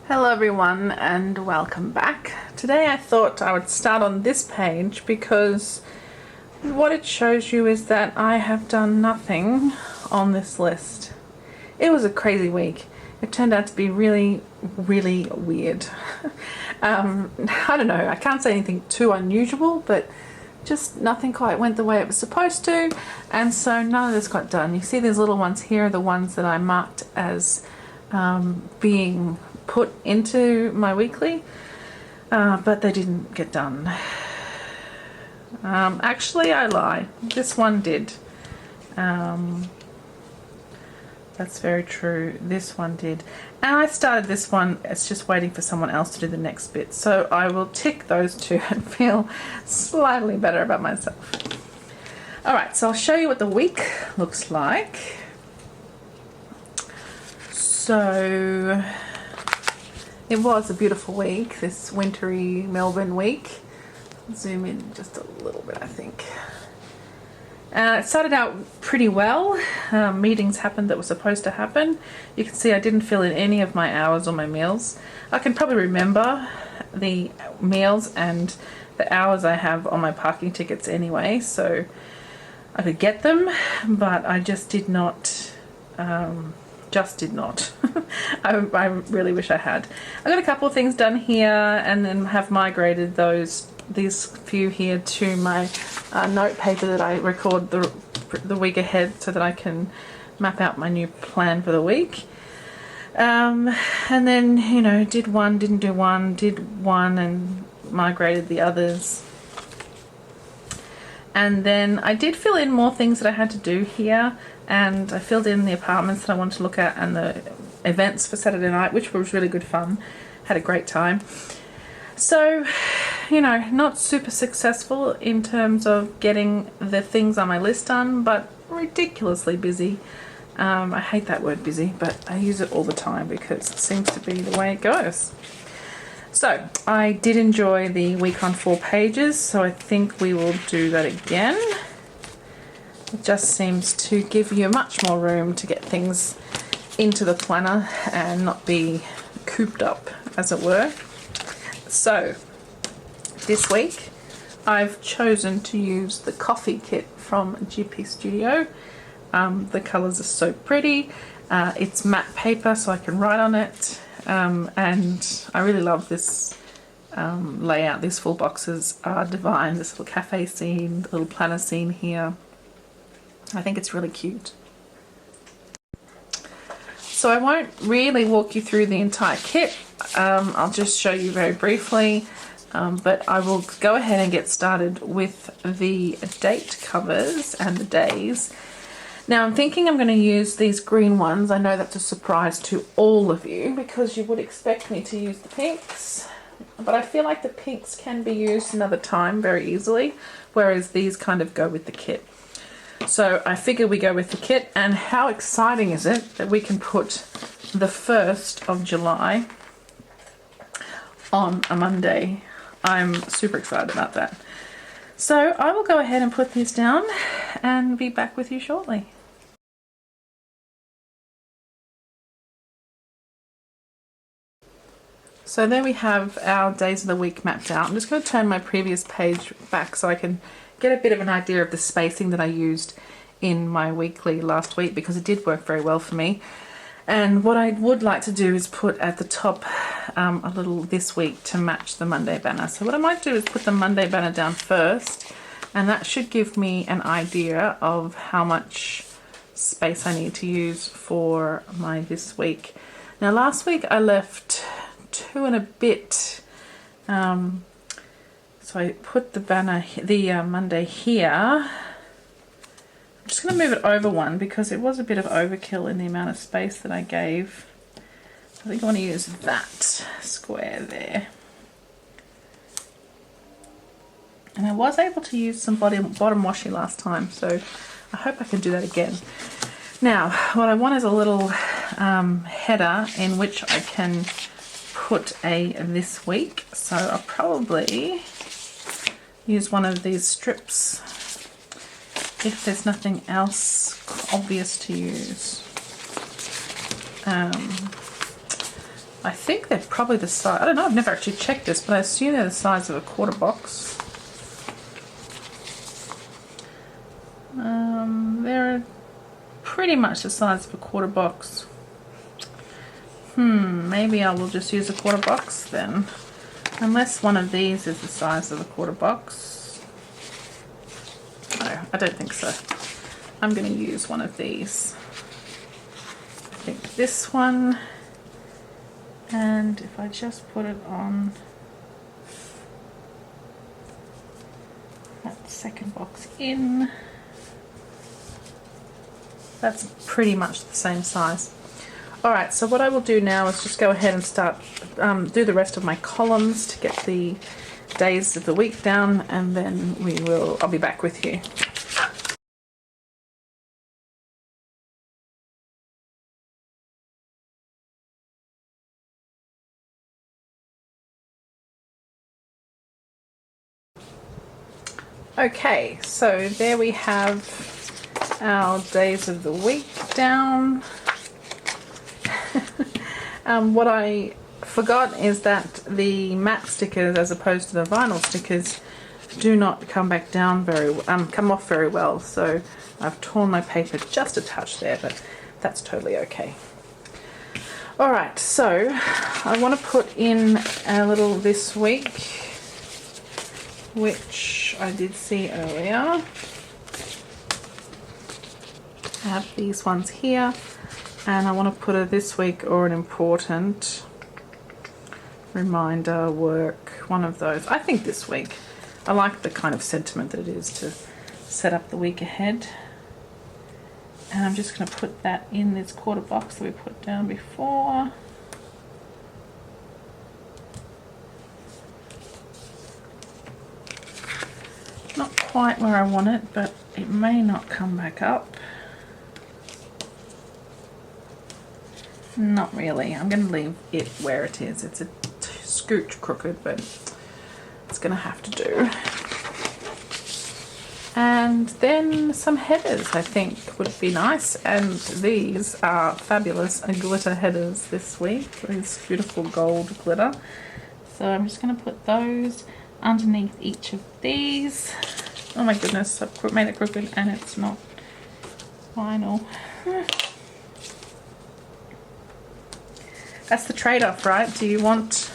Hello everyone and welcome back. Today I thought I would start on this page because what it shows you is that I have done nothing on this list. It was a crazy week. It turned out to be really weird. I don't know, I can't say anything too unusual, but just nothing quite went the way it was supposed to, and so none of this got done. You see these little ones here are the ones that I marked as being put into my weekly, but they didn't get done. Actually, I lie. This one did. That's very true. This one did. And I started this one. It's just waiting for someone else to do the next bit. So I will tick those two and feel slightly better about myself. Alright, so I'll show you what the week looks like. So it was a beautiful week, this wintry Melbourne week. Zoom in just a little bit, I think. It started out pretty well. Meetings happened that were supposed to happen. You can see I didn't fill in any of my hours or my meals. I can probably remember the meals and the hours I have on my parking tickets anyway, so I could get them, but I just did not. I really wish I had. I got a couple of things done here and then have migrated these few here to my note paper that I record the week ahead so that I can map out my new plan for the week. And then, you know, did one, didn't do one, did one and migrated the others. And then I did fill in more things that I had to do here, and I filled in the apartments that I wanted to look at and the events for Saturday night, which was really good fun. Had a great time. So, you know, not super successful in terms of getting the things on my list done, but ridiculously busy. I hate that word busy, but I use it all the time because it seems to be the way it goes. So, I did enjoy the week on 4 pages, so I think we will do that again. It just seems to give you much more room to get things into the planner and not be cooped up, as it were. So, this week I've chosen to use the coffee kit from GP Studio. The colours are so pretty. It's matte paper so I can write on it, and I really love this layout. These full boxes are divine. This little cafe scene, little planner scene here. I think it's really cute. So I won't really walk you through the entire kit. I'll just show you very briefly, but I will go ahead and get started with the date covers and the days. Now I'm thinking I'm going to use these green ones. I know that's a surprise to all of you because you would expect me to use the pinks, but I feel like the pinks can be used another time very easily, whereas these kind of go with the kit. So I figure we go with the kit, and how exciting is it that we can put the 1st of July on a Monday. I'm super excited about that. So I will go ahead and put these down and be back with you shortly. So there we have our days of the week mapped out. I'm just going to turn my previous page back so I can get a bit of an idea of the spacing that I used in my weekly last week, because it did work very well for me. And what I would like to do is put at the top a little this week to match the Monday banner. So what I might do is put the Monday banner down first, and that should give me an idea of how much space I need to use for my this week. Now last week I left 2 and a bit, so I put the banner, the Monday here. I'm just going to move it over one because it was a bit of overkill in the amount of space that I gave. I think I want to use that square there. And I was able to use some bottom washi last time, so I hope I can do that again. Now, what I want is a little header in which I can put a this week. So I'll probably use one of these strips if there's nothing else obvious to use. I think they're probably the size, I don't know, I've never actually checked this, but I assume they're the size of a quarter box. They're pretty much the size of a quarter box. Maybe I will just use a quarter box then. Unless one of these is the size of a quarter box. No, I don't think so. I'm going to use one of these. I think this one. And if I just put it on that second box in, that's pretty much the same size. Alright, so what I will do now is just go ahead and start, do the rest of my columns to get the days of the week down, and then I'll be back with you. Okay, so there we have our days of the week down. What I forgot is that the matte stickers, as opposed to the vinyl stickers, do not come back down come off very well. So I've torn my paper just a touch there, but that's totally okay. All right, so I want to put in a little this week, which I did see earlier. I have these ones here. And I want to put a this week or an important reminder, work, one of those. I think this week. I like the kind of sentiment that it is to set up the week ahead. And I'm just going to put that in this quarter box that we put down before. Not quite where I want it, but it may not come back up. Not really. I'm going to leave it where it is. It's a scooch crooked, but it's going to have to do. And then some headers, I think, would be nice. And these are fabulous glitter headers this week. These beautiful gold glitter. So I'm just going to put those underneath each of these. Oh my goodness, I've made it crooked and it's not vinyl. That's the trade-off, right? Do you want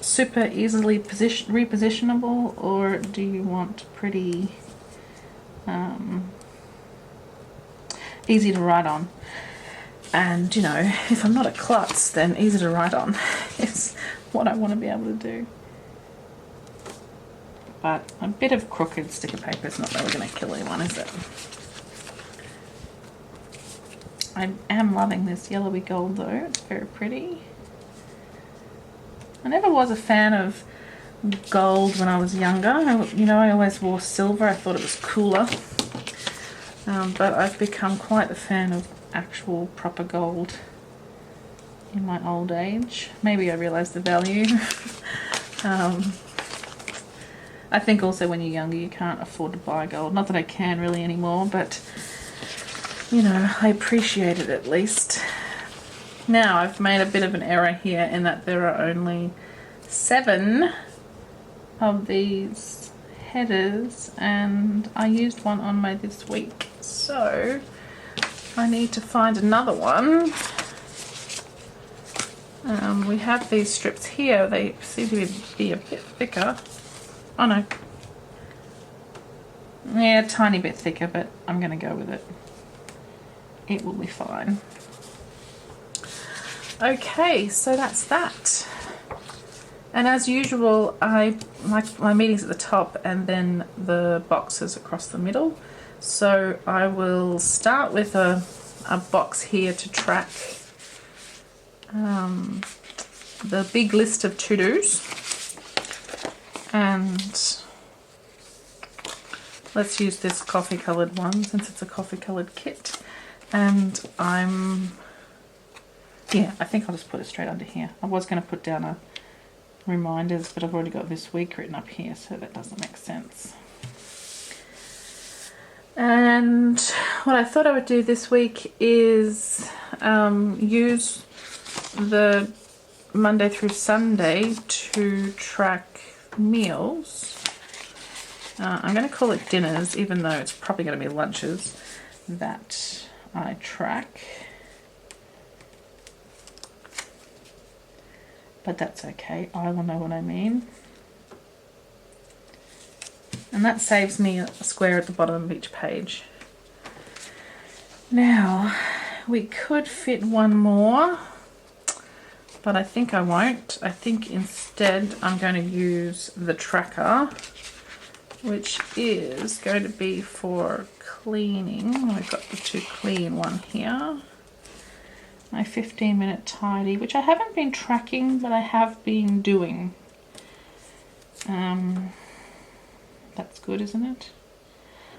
super easily repositionable, or do you want pretty easy to write on? And you know, if I'm not a klutz, then easy to write on is what I want to be able to do. But a bit of crooked sticker paper is not really going to kill anyone, is it? I am loving this yellowy gold though, it's very pretty. I never was a fan of gold when I was younger. I always wore silver, I thought it was cooler. But I've become quite a fan of actual proper gold in my old age. Maybe I realised the value. I think also when you're younger you can't afford to buy gold. Not that I can really anymore, but you know, I appreciate it at least. Now, I've made a bit of an error here in that there are only 7 of these headers, and I used one on my this week. So, I need to find another one. We have these strips here. They seem to be a bit thicker. Oh no. Yeah, a tiny bit thicker, but I'm going to go with it. It will be fine. Okay, so that's that. And as usual, I like my meetings at the top and then the boxes across the middle. So I will start with a box here to track the big list of to-dos. And let's use this coffee coloured one since it's a coffee coloured kit. And I think I'll just put it straight under here. I was going to put down a reminders, but I've already got this week written up here, so that doesn't make sense. And what I thought I would do this week is use the Monday through Sunday to track meals. I'm going to call it dinners, even though it's probably going to be lunches that I track. But that's okay, I will know what I mean. And that saves me a square at the bottom of each page. Now, we could fit one more, but I think I won't. I think instead I'm going to use the tracker, which is going to be for cleaning. We've got the to clean one here. My 15-minute tidy, which I haven't been tracking, but I have been doing. That's good, isn't it?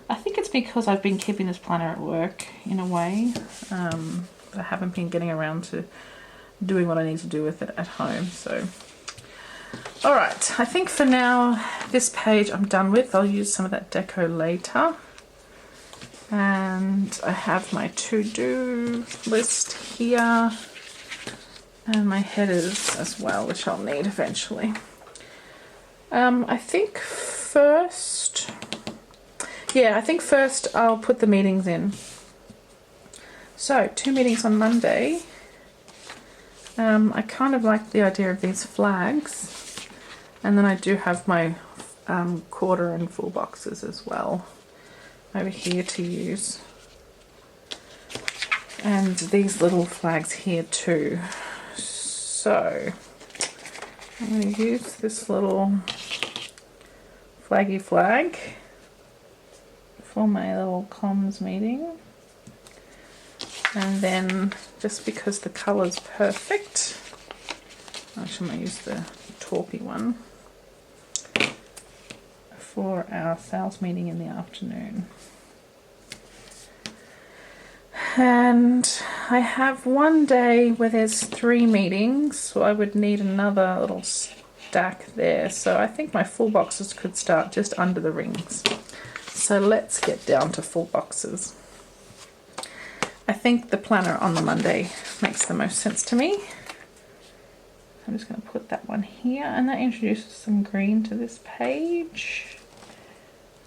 I think it's because I've been keeping this planner at work in a way. But I haven't been getting around to doing what I need to do with it at home. So, all right, I think for now, this page I'm done with. I'll use some of that deco later. And I have my to-do list here and my headers as well, which I'll need eventually. I think first I'll put the meetings in. So 2 meetings on Monday. I kind of like the idea of these flags, and then I do have my quarter and full boxes as well over here to use, and these little flags here too. So I'm going to use this little flaggy flag for my little comms meeting, and then just because the colour's perfect, actually I'm going to use the taupey one for our sales meeting in the afternoon. And I have one day where there's 3 meetings, so I would need another little stack there. So I think my full boxes could start just under the rings. So let's get down to full boxes. I think the planner on the Monday makes the most sense to me. I'm just going to put that one here, and that introduces some green to this page.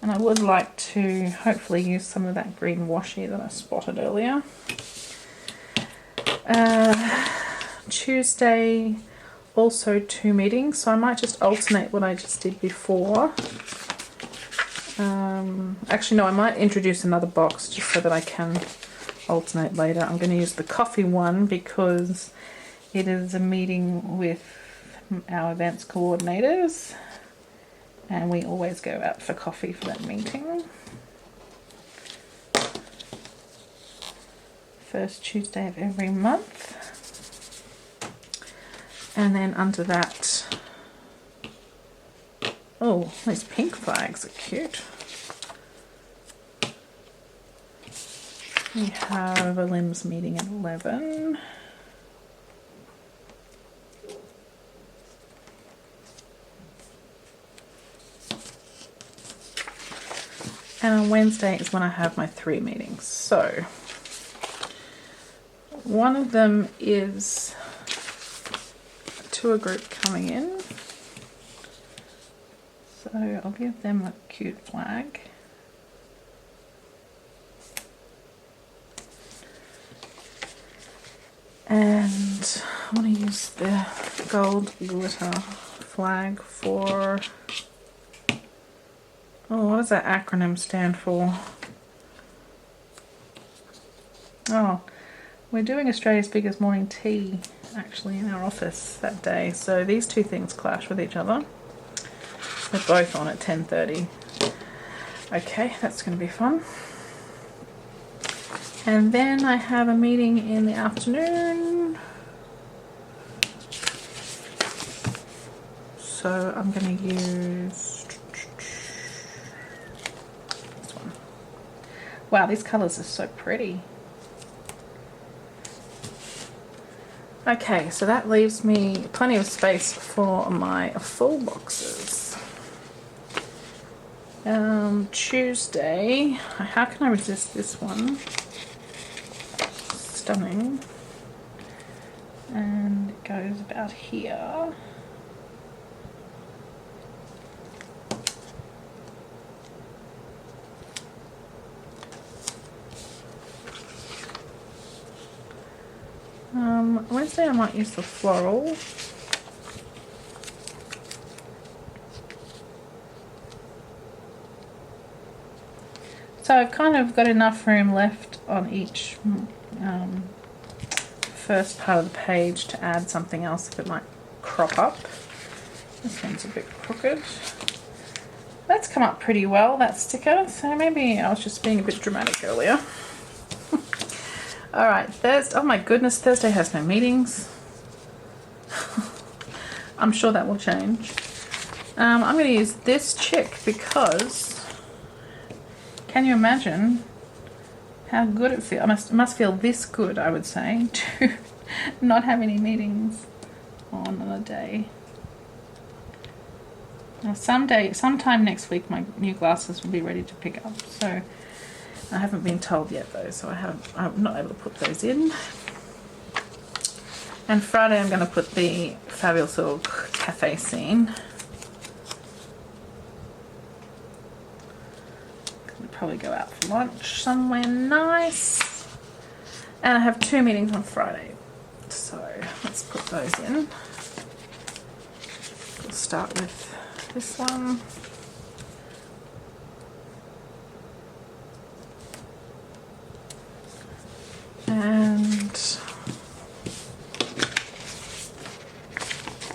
And I would like to hopefully use some of that green washi that I spotted earlier. Tuesday, also 2 meetings, so I might just alternate what I just did before. Actually, no, I might introduce another box just so that I can alternate later. I'm going to use the coffee one because it is a meeting with our events coordinators, and we always go out for coffee for that meeting. First Tuesday of every month. And then under that, oh, these pink flags are cute. We have a LIMS meeting at 11. And on Wednesday is when I have my 3 meetings. So one of them is a tour group coming in. So I'll give them a cute flag. And I want to use the gold glitter flag for, oh, what does that acronym stand for? Oh, we're doing Australia's biggest morning tea actually in our office that day. So these 2 things clash with each other. They're both on at 10:30. Okay, that's going to be fun. And then I have a meeting in the afternoon. So I'm going to use this one. Wow, these colours are so pretty. Okay, so that leaves me plenty of space for my full boxes. Tuesday, how can I resist this one? Stunning. and it goes about here. Wednesday I might use the floral. So I've kind of got enough room left on each first part of the page to add something else if it might crop up. This one's a bit crooked. That's come up pretty well, that sticker, so maybe I was just being a bit dramatic earlier. Alright, Thursday. Oh my goodness, Thursday has no meetings. I'm sure that will change. I'm going to use this chick because, can you imagine how good it feels? It must feel this good, I would say, to not have any meetings on a day. Now sometime next week my new glasses will be ready to pick up, so I haven't been told yet though, so I'm not able to put those in. And Friday I'm going to put the Fabulous Little Cafe scene. Gonna probably go out for lunch somewhere nice. And I have 2 meetings on Friday, so let's put those in. We'll start with this one. And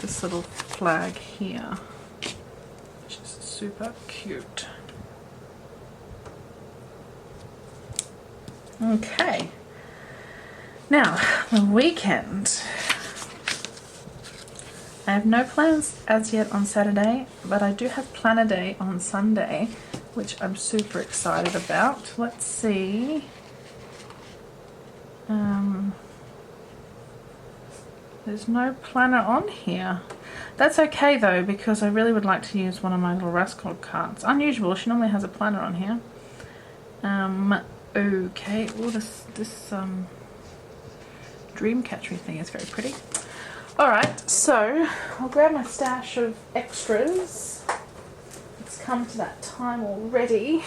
this little flag here, which is super cute. Okay, now the weekend. I have no plans as yet on Saturday, but I do have planner day on Sunday, which I'm super excited about. Let's see. There's no planner on here. That's okay though, because I really would like to use one of my little rascal cards. Unusual, she normally has a planner on here. Okay, oh, this dream catchery thing is very pretty. Alright, so I'll grab my stash of extras. It's come to that time already.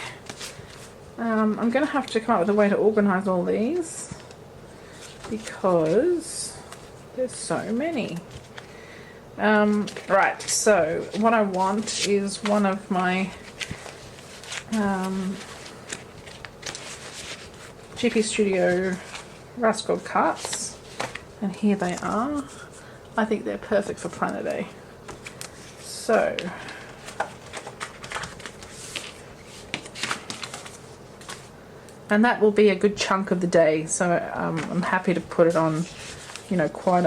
I'm going to have to come up with a way to organise all these because there's so many. Right, so what I want is one of my GP Studio Rascal carts, and here they are. I think they're perfect for planner day. So and that will be a good chunk of the day, so I'm happy to put it on, you know, take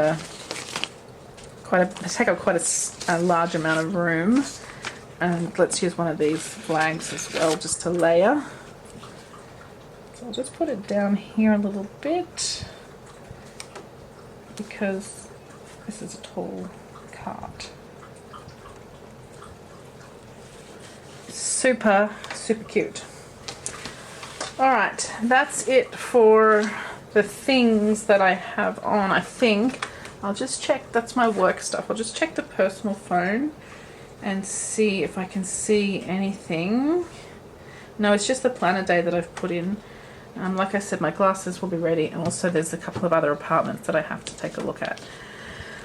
up quite a large amount of room. And let's use one of these flags as well, just to layer. So I'll just put it down here a little bit because this is a tall cart. Super, super cute. Alright, that's it for the things that I have on, I think. I'll just check, that's my work stuff. I'll just check the personal phone and see if I can see anything. No, it's just the planner day that I've put in. Like I said, my glasses will be ready, and also there's a couple of other apartments that I have to take a look at.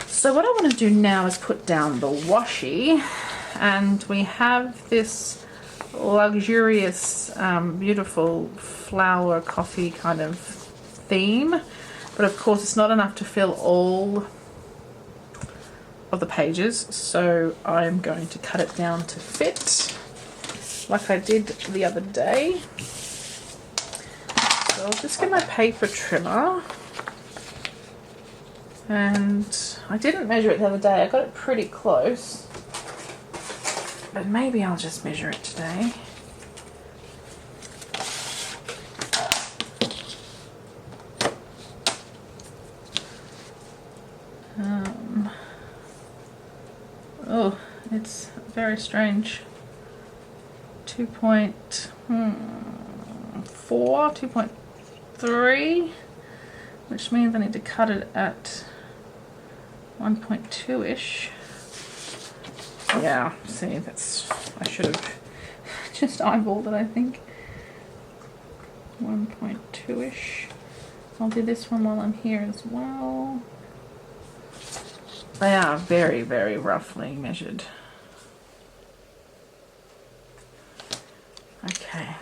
So what I want to do now is put down the washi, and we have this luxurious, beautiful flower coffee kind of theme, but of course it's not enough to fill all of the pages, so I'm going to cut it down to fit like I did the other day. So I'll just get my paper trimmer, and I didn't measure it the other day. I got it pretty close, but maybe I'll just measure it today. Oh, it's very strange. 2.3, which means I need to cut it at 1.2-ish. Yeah, see, I should have just eyeballed it, I think. 1.2-ish. I'll do this one while I'm here as well. They are very, very roughly measured. Okay.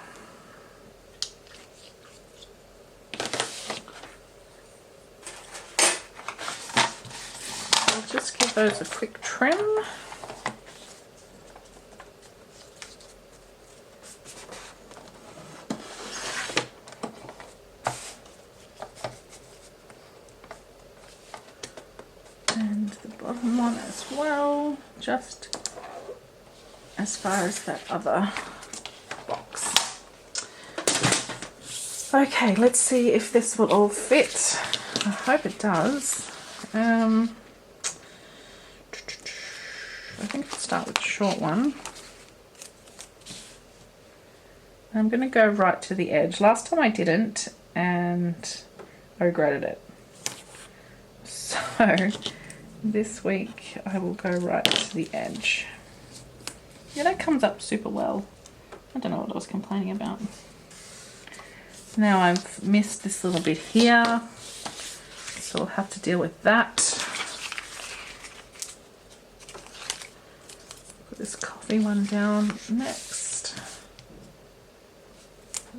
I'll just give those a quick trim. And the bottom one as well, just as far as that other box. Okay, let's see if this will all fit. I hope it does. I think I'll start with the short one. I'm going to go right to the edge. Last time I didn't, and I regretted it. So this week I will go right to the edge. Yeah, that comes up super well. I don't know what I was complaining about. Now I've missed this little bit here, so I'll have to deal with that. Put this coffee one down next.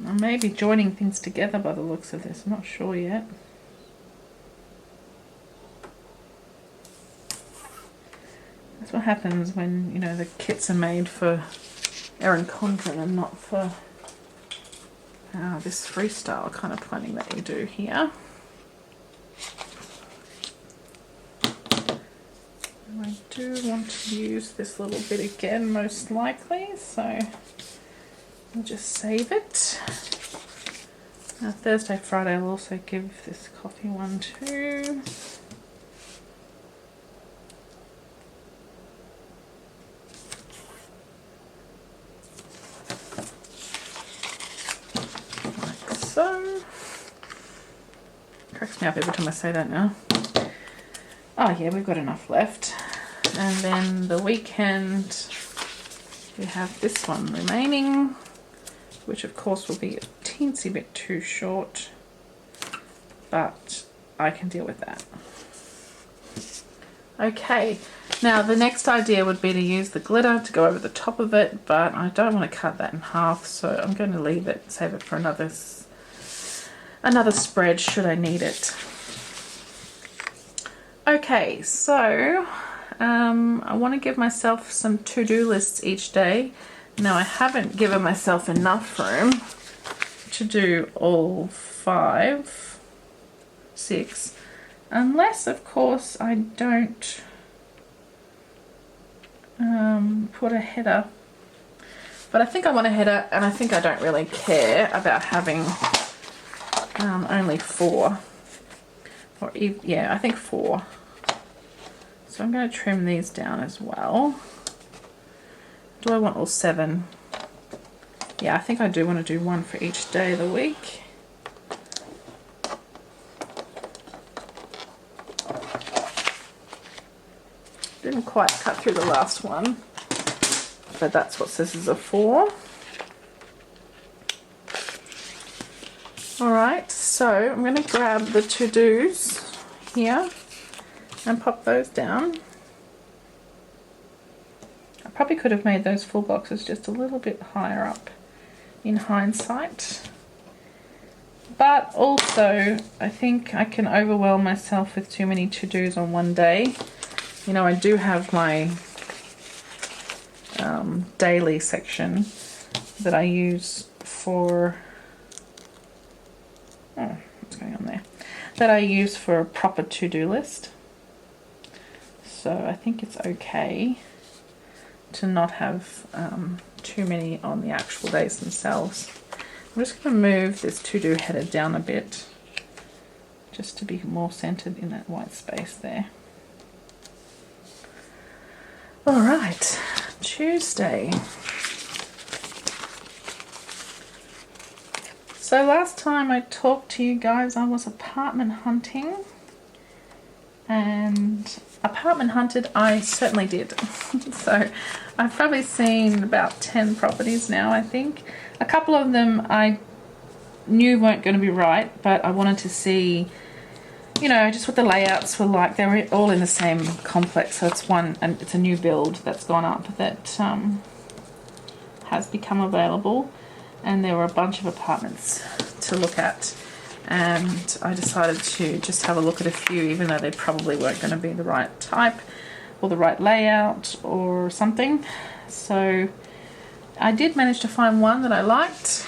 I may be joining things together by the looks of this, I'm not sure yet. That's what happens when, you know, the kits are made for Erin Condren and not for this freestyle kind of planning that you do here. And I do want to use this little bit again, most likely, so I'll just save it. Now Thursday, Friday I'll also give this coffee one too. Like so. Cracks me up every time I say that now. Oh yeah, we've got enough left. And then the weekend we have this one remaining, which of course will be a teensy bit too short, but I can deal with that. Okay, now the next idea would be to use the glitter to go over the top of it, but I don't want to cut that in half, so I'm going to leave it, save it for another spread should I need it. Okay, so I want to give myself some to-do lists each day. Now I haven't given myself enough room to do all 5, 6, unless of course I don't put a header. But I think I want a header, and I think I don't really care about having only 4. Or yeah, I think 4. So I'm going to trim these down as well. Do I want all 7? Yeah, I think I do want to do 1 for each day of the week. Didn't quite cut through the last one, but that's what scissors are for. Alright, so I'm going to grab the to-dos here and pop those down. I probably could have made those full boxes just a little bit higher up in hindsight. But also, I think I can overwhelm myself with too many to-dos on one day. You know, I do have my daily section that I use for... Oh, what's going on there? That I use for a proper to-do list. So I think it's okay to not have too many on the actual days themselves. I'm just going to move this to-do header down a bit just to be more centered in that white space there. Alright, Tuesday. So last time I talked to you guys I was apartment hunting, And apartment hunted, I certainly did. So I've probably seen about 10 properties now, I think. A couple of them I knew weren't going to be right, but I wanted to see, you know, just what the layouts were like. They were all in the same complex, so it's one, and it's a new build that's gone up that has become available, and there were a bunch of apartments to look at. And I decided to just have a look at a few, even though they probably weren't going to be the right type or the right layout or something. So I did manage to find one that I liked.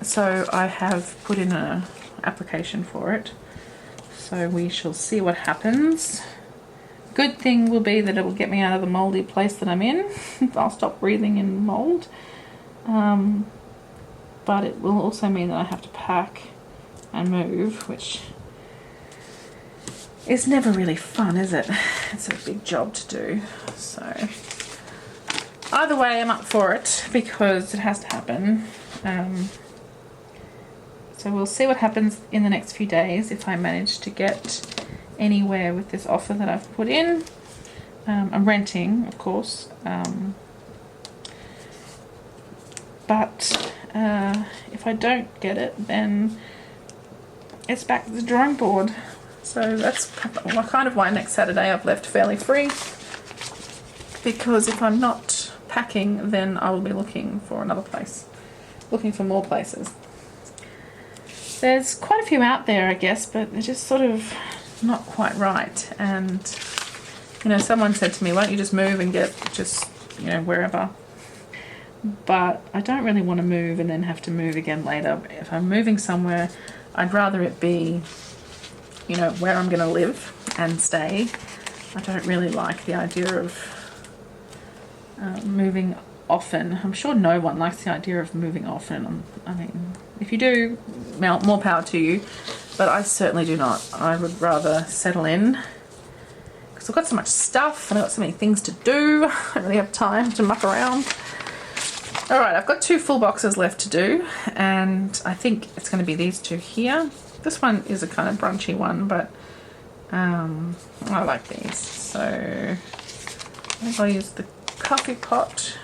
So I have put in an application for it. So we shall see what happens. Good thing will be that it will get me out of the mouldy place that I'm in. I'll stop breathing in mould. But it will also mean that I have to pack and move, which is never really fun, is it? It's a big job to do. So either way, I'm up for it because it has to happen. So we'll see what happens in the next few days if I manage to get anywhere with this offer that I've put in. I'm renting, of course, but if I don't get it, then it's back to the drawing board. So that's kind of why next Saturday I've left fairly free, because if I'm not packing, then I will be looking for another place, looking for more places. There's quite a few out there, I guess, but they're just sort of not quite right. And you know, someone said to me, why don't you just move and get just, you know, wherever. But I don't really want to move and then have to move again later. If I'm moving somewhere, I'd rather it be, you know, where I'm going to live and stay. I don't really like the idea of moving often. I'm sure no one likes the idea of moving often. I mean, if you do, more power to you, but I certainly do not. I would rather settle in because I've got so much stuff and I've got so many things to do. I don't really have time to muck around. Alright, I've got 2 full boxes left to do, and I think it's going to be these 2 here. This one is a kind of brunchy one, but I like these. So I think I'll use the coffee pot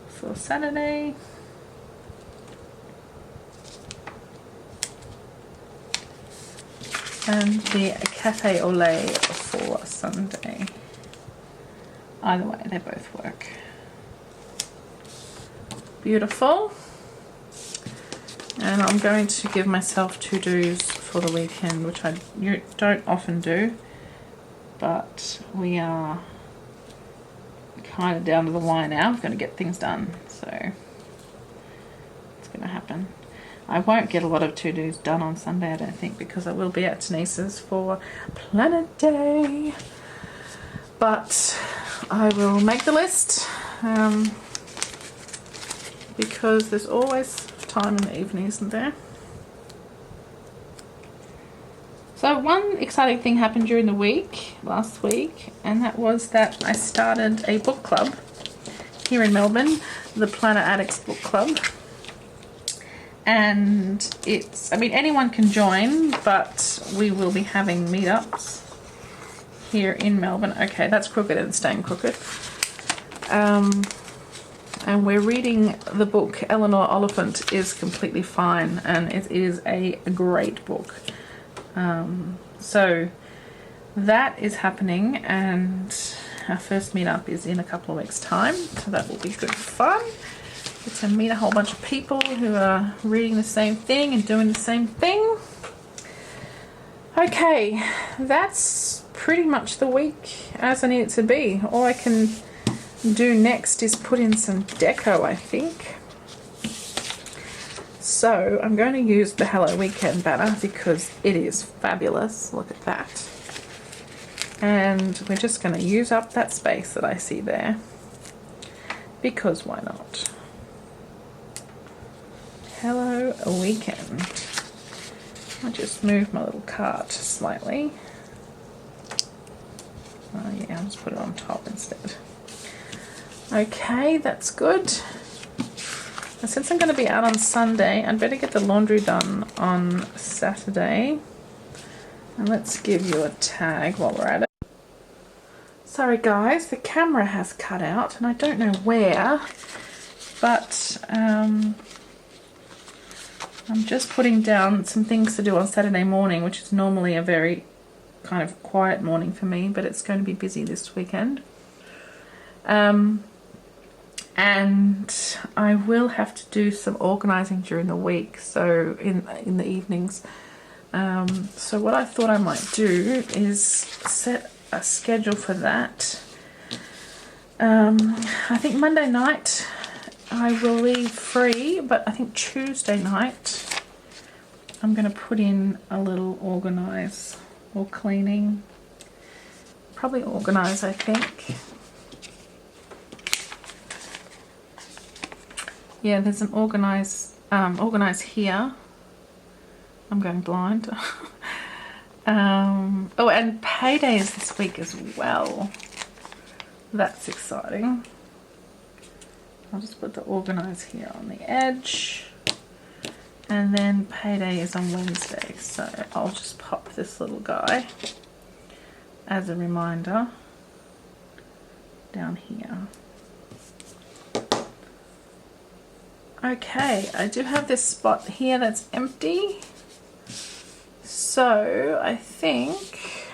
for Saturday. And the cafe au lait for Sunday. Either way, they both work. Beautiful. And I'm going to give myself to-dos for the weekend, which I don't often do, but we are kind of down to the wire now. I'm going to get things done, so it's going to happen. I won't get a lot of to-dos done on Sunday, I don't think, because I will be at Denise's for Planet Day, but I will make the list. Because there's always time in the evening, isn't there? So one exciting thing happened during the week, last week, and that was that I started a book club here in Melbourne, the Planet Addicts Book Club. And it's, I mean, anyone can join, but we will be having meetups here in Melbourne. Okay, that's crooked and staying crooked. And we're reading the book Eleanor Oliphant is Completely Fine, and it is a great book. So that is happening, and our first meetup is in a couple of weeks' time, so that will be good fun. Get to meet a whole bunch of people who are reading the same thing and doing the same thing. Okay, that's pretty much the week as I need it to be. All I can do next is put in some deco, I think. So I'm going to use the Hello Weekend banner because it is fabulous. Look at that. And we're just going to use up that space that I see there, because why not? Hello Weekend. I'll just move my little cart slightly. Oh yeah, I'll just put it on top instead. Okay, that's good. And since I'm going to be out on Sunday, I'd better get the laundry done on Saturday. And let's give you a tag while we're at it. Sorry guys, the camera has cut out and I don't know where, but I'm just putting down some things to do on Saturday morning, which is normally a very kind of quiet morning for me, but it's going to be busy this weekend. And I will have to do some organising during the week, so in the evenings. So what I thought I might do is set a schedule for that. I think Monday night I will leave free, but I think Tuesday night I'm going to put in a little organise or cleaning. Probably organise, I think. Yeah, there's an organise here. I'm going blind. Oh, and payday is this week as well. That's exciting. I'll just put the organise here on the edge. And then payday is on Wednesday, so I'll just pop this little guy as a reminder down here. Okay, I do have this spot here that's empty. So I think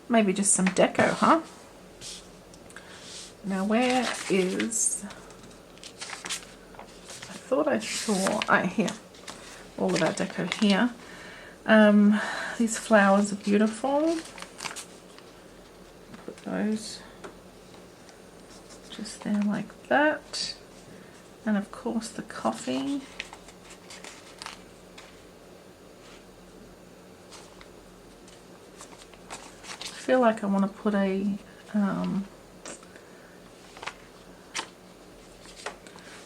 maybe just some deco, huh? Now where is, I thought I saw, here, all of our deco here. These flowers are beautiful. Put those just there like that. And of course the coffee. I feel like I want to put a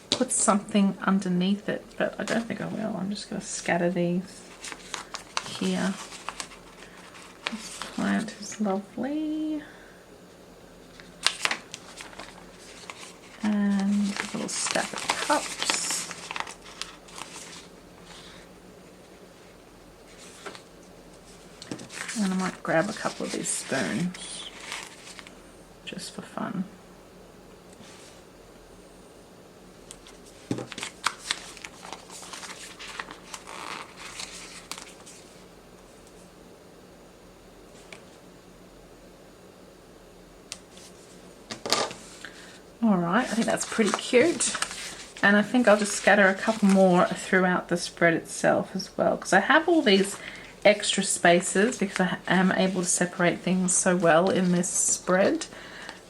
put something underneath it, but I don't think I will. I'm just going to scatter these here. This plant is lovely. And a little stack of cups. And I might grab a couple of these spoons just for fun. Alright, I think that's pretty cute. And I think I'll just scatter a couple more throughout the spread itself as well, because I have all these extra spaces because I am able to separate things so well in this spread,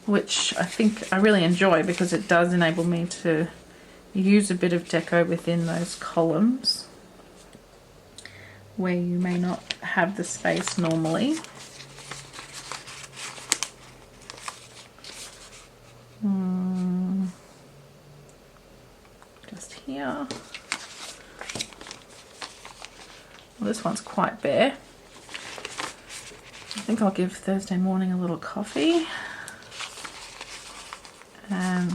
which I think I really enjoy because it does enable me to use a bit of deco within those columns where you may not have the space normally. Just here. Well, this one's quite bare. I think I'll give Thursday morning a little coffee. And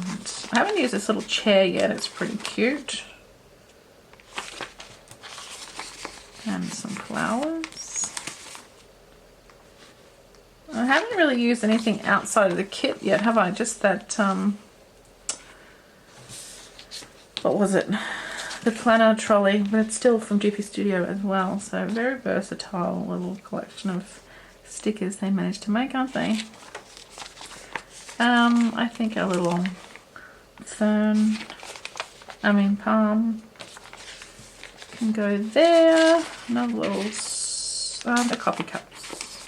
I haven't used this little chair yet, it's pretty cute. And some flowers. I haven't really used anything outside of the kit yet, have I? Just that, what was it? The planner trolley, but it's still from GP Studio as well. So very versatile little collection of stickers they managed to make, aren't they? I think a little palm can go there. Another little, the coffee cups,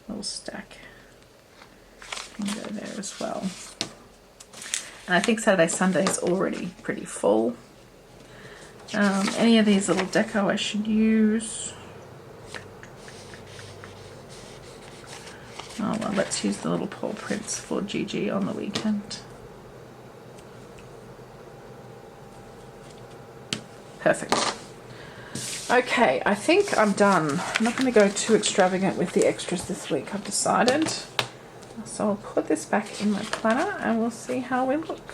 little stack can go there as well. And I think Saturday, Sunday is already pretty full. Any of these little deco I should use. Oh well, let's use the little paw prints for Gigi on the weekend. Perfect. Okay, I think I'm done. I'm not going to go too extravagant with the extras this week, I've decided. So I'll put this back in my planner and we'll see how we look.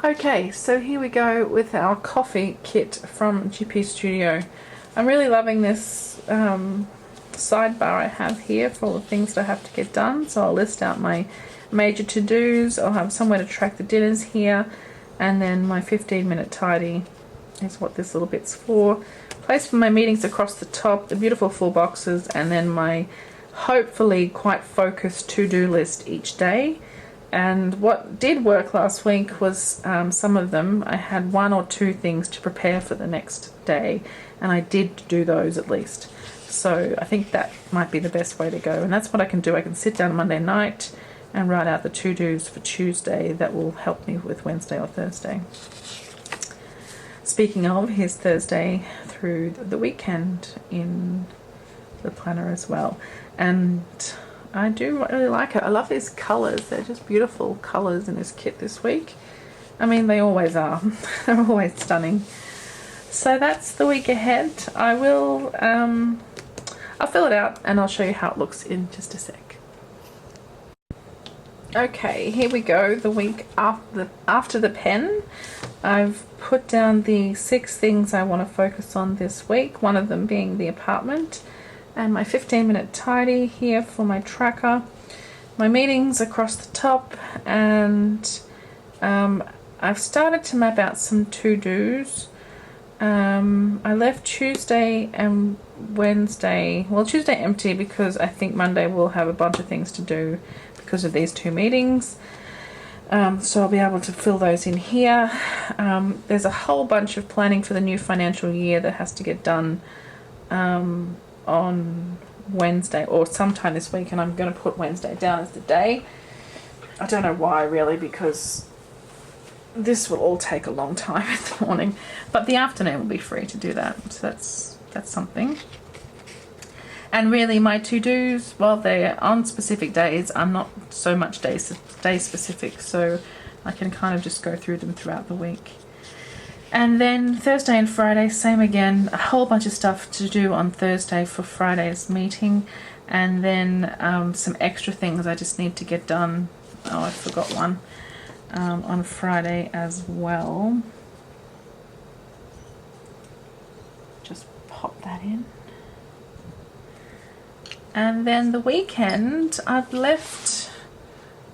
Okay, so here we go with our coffee kit from GP Studio. I'm really loving this sidebar I have here for all the things that I have to get done. So I'll list out my major to-dos, I'll have somewhere to track the dinners here, and then my 15-minute tidy is what this little bit's for. Place for my meetings across the top, the beautiful full boxes, and then my hopefully quite focused to-do list each day. And what did work last week was some of them, I had 1 or 2 things to prepare for the next day, and I did do those at least. So I think that might be the best way to go, and that's what I can do. I can sit down Monday night and write out the to-dos for Tuesday that will help me with Wednesday or Thursday. Speaking of, here's Thursday through the weekend in the planner as well. And I do really like it. I love these colours. They're just beautiful colours in this kit this week. I mean, they always are. They're always stunning. So that's the week ahead. I will, I'll fill it out and I'll show you how it looks in just a sec. Okay, here we go. The week after the pen, I've put down the 6 things I want to focus on this week. One of them being the apartment, and my 15-minute tidy here for my tracker. My meetings across the top, and I've started to map out some to-dos. I left Tuesday and Wednesday, well, Tuesday empty because I think Monday we'll have a bunch of things to do because of these 2 meetings. So I'll be able to fill those in here. There's a whole bunch of planning for the new financial year that has to get done on Wednesday or sometime this week, and I'm going to put Wednesday down as the day. I don't know why really, because this will all take a long time in the morning, but the afternoon will be free to do that, so that's something. And really my to-dos, well, they're on specific days. I'm not so much day specific, so I can kind of just go through them throughout the week. And then Thursday and Friday, same again, a whole bunch of stuff to do on Thursday for Friday's meeting, and then some extra things I just need to get done. Oh, I forgot one on Friday as well. Just pop that in. And then the weekend, I've left,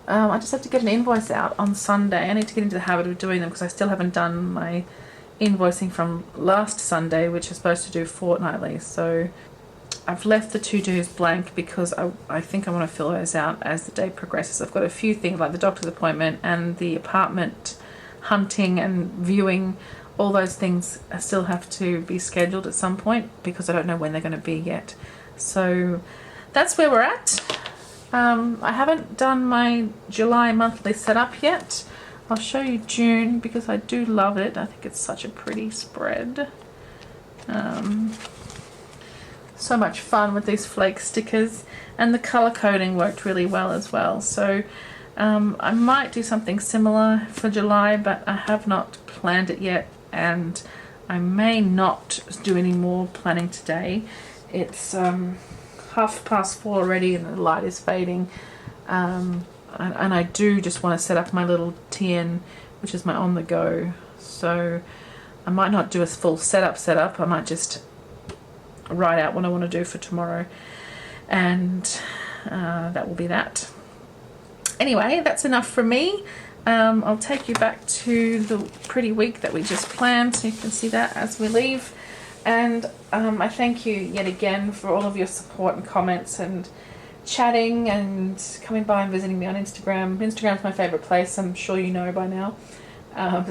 I just have to get an invoice out on Sunday. I need to get into the habit of doing them because I still haven't done my invoicing from last Sunday, which is supposed to do fortnightly. So I've left the to-dos blank because I think I want to fill those out as the day progresses. I've got a few things like the doctor's appointment and the apartment hunting and viewing. All those things still have to be scheduled at some point because I don't know when they're going to be yet. So that's where we're at. I haven't done my July monthly setup yet. I'll show you June because I do love it. I think it's such a pretty spread. So much fun with these flake stickers, and the color coding worked really well as well. So I might do something similar for July, but I have not planned it yet, and I may not do any more planning today. It's 4:30 already and the light is fading, and I do just want to set up my little TN, which is my on the go. So I might not do a full setup. I might just write out what I want to do for tomorrow, and that will be that. Anyway, that's enough from me. I'll take you back to the pretty week that we just planned so you can see that as we leave. And I thank you yet again for all of your support and comments and chatting and coming by and visiting me on Instagram. Instagram's my favourite place, I'm sure you know by now.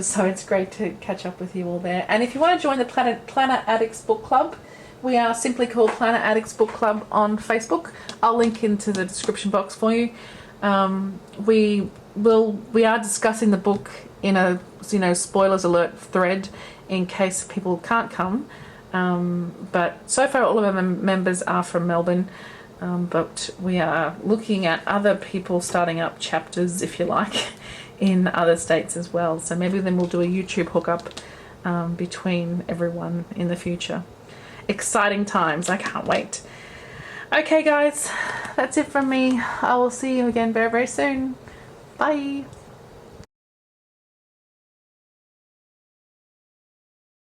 So it's great to catch up with you all there. And if you want to join the Planner Addicts Book Club, we are simply called Planner Addicts Book Club on Facebook. I'll link into the description box for you. We are discussing the book in a spoilers alert thread in case people can't come. But so far all of our members are from Melbourne, but we are looking at other people starting up chapters, if you like, in other states as well. So maybe then we'll do a YouTube hookup between everyone in the future. Exciting times, I can't wait. Okay guys, that's it from me. I will see you again very, very soon. Bye.